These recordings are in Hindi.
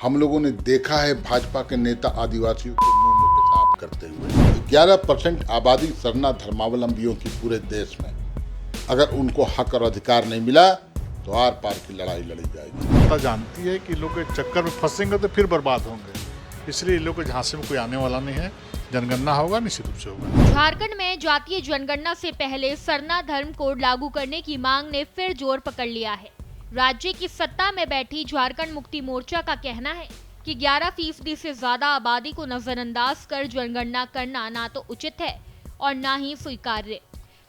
हम लोगों ने देखा है भाजपा के नेता आदिवासियों के मुंह में पेशाब करते हुए। 11% आबादी सरना धर्मावलंबियों की पूरे देश में, अगर उनको हक और अधिकार नहीं मिला तो आर पार की लड़ाई लड़ी जाएगी। जनता जानती है कि लोग के चक्कर में फंसेंगे तो फिर बर्बाद होंगे, इसलिए लोग के झांसे में कोई आने वाला नहीं है। जनगणना होगा, निश्चित रूप से होगा। झारखंड में जातीय जनगणना से पहले सरना धर्म कोड लागू करने की मांग ने फिर जोर पकड़ लिया है। राज्य की सत्ता में बैठी झारखंड मुक्ति मोर्चा का कहना है कि 11% से ज्यादा आबादी को नजरअंदाज कर जनगणना करना ना तो उचित है और ना ही स्वीकार्य।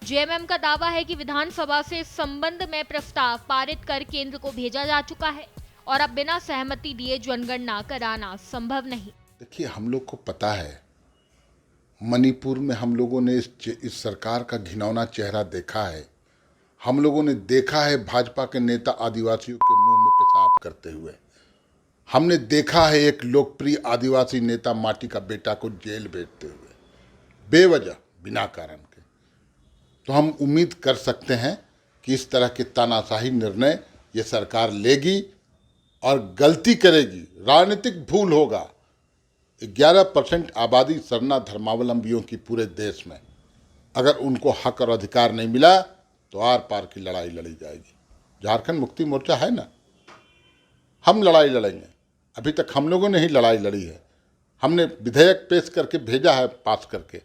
जेएमएम का दावा है कि विधानसभा से इस संबंध में प्रस्ताव पारित कर केंद्र को भेजा जा चुका है और अब बिना सहमति दिए जनगणना कराना संभव नहीं। देखिए, हम लोग को पता है, मणिपुर में हम लोगों ने इस सरकार का घिनौना चेहरा देखा है। हम लोगों ने देखा है भाजपा के नेता आदिवासियों के मुंह में पेशाब करते हुए। हमने देखा है एक लोकप्रिय आदिवासी नेता माटी का बेटा को जेल भेजते हुए बेवजह, बिना कारण के। तो हम उम्मीद कर सकते हैं कि इस तरह के तानाशाही निर्णय ये सरकार लेगी और गलती करेगी, राजनीतिक भूल होगा। 11% आबादी सरना धर्मावलंबियों की पूरे देश में, अगर उनको हक और अधिकार नहीं मिला तो आर पार की लड़ाई लड़ी जाएगी। झारखंड मुक्ति मोर्चा है ना, हम लड़ाई लड़ेंगे। अभी तक हम लोगों ने ही लड़ाई लड़ी है। हमने विधेयक पेश करके भेजा है, पास करके।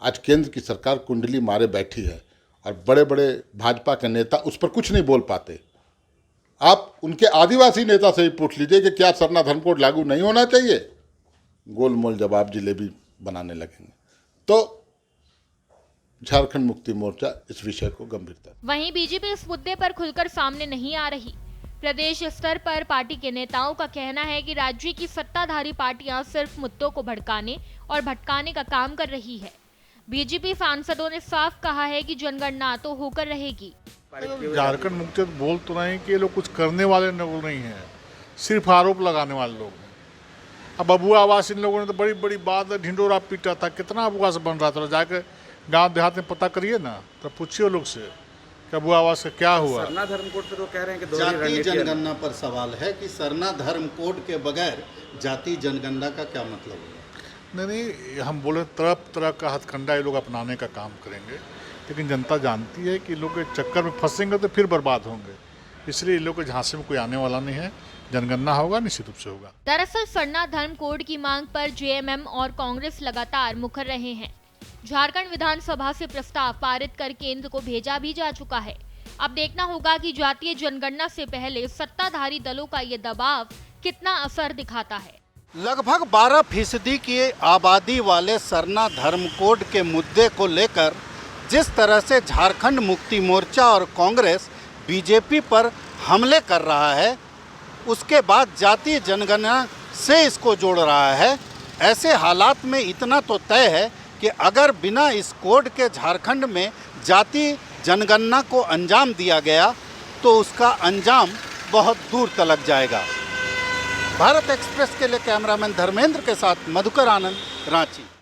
आज केंद्र की सरकार कुंडली मारे बैठी है और बड़े बड़े भाजपा के नेता उस पर कुछ नहीं बोल पाते। आप उनके आदिवासी नेता से ही पूछ लीजिए कि क्या सरना धर्म कोड लागू नहीं होना चाहिए, गोलमोल जवाब जिलेबी बनाने लगेंगे। तो झारखंड मुक्ति मोर्चा इस विषय को गंभीरता। वहीं बीजेपी इस मुद्दे पर खुलकर सामने नहीं आ रही। प्रदेश स्तर पर पार्टी के नेताओं का कहना है कि राज्य की सत्ताधारी पार्टियां सिर्फ मुद्दों को भड़काने और भटकाने का काम कर रही है। बीजेपी सांसदों ने साफ कहा है कि जनगणना तो होकर रहेगी। झारखंड मुक्ति बोल तो रहे हैं कि ये लोग कुछ करने वाले लोग नहीं है, सिर्फ आरोप लगाने वाले लोग हैं। अब अबुआ आवास इन लोगों ने तो बड़ी बड़ी बात ढिंडोरा पीटा था, कितना अबुआ से बन रहा था। जाकर गांव देहात में पता करिए ना, तो पूछिए लोग से कि अबुआ आवास से क्या हुआ। सरना धर्म कोड पे तो कह रहे हैं कि जातीय जनगणना पर सवाल है कि सरना धर्म कोड के बगैर जातीय जनगणना का क्या मतलब है? नहीं, हम बोले तरह तरह का हथकंडा ये लोग अपनाने का काम करेंगे, लेकिन जनता जानती है कि लोग के चक्कर में फंसेंगे तो फिर बर्बाद होंगे, इसलिए लोग के झांसे में कोई आने वाला नहीं है। जनगणना होगा, निश्चित रूप से होगा। दरअसल सरना धर्म कोड की मांग पर जेएमएम और कांग्रेस लगातार मुखर रहे हैं। झारखंड विधानसभा से प्रस्ताव पारित कर केंद्र को भेजा भी जा चुका है। अब देखना होगा कि जातीय जनगणना से पहले सत्ताधारी दलों का ये दबाव कितना असर दिखाता है। लगभग 12% की आबादी वाले सरना धर्म कोड के मुद्दे को लेकर जिस तरह से झारखंड मुक्ति मोर्चा और कांग्रेस बीजेपी पर हमले कर रहा है, उसके बाद जातीय जनगणना से इसको जोड़ रहा है। ऐसे हालात में इतना तो तय है कि अगर बिना इस कोड के झारखंड में जातीय जनगणना को अंजाम दिया गया तो उसका अंजाम बहुत दूर तलक जाएगा। भारत एक्सप्रेस के लिए कैमरामैन धर्मेंद्र के साथ मधुकर आनंद, रांची।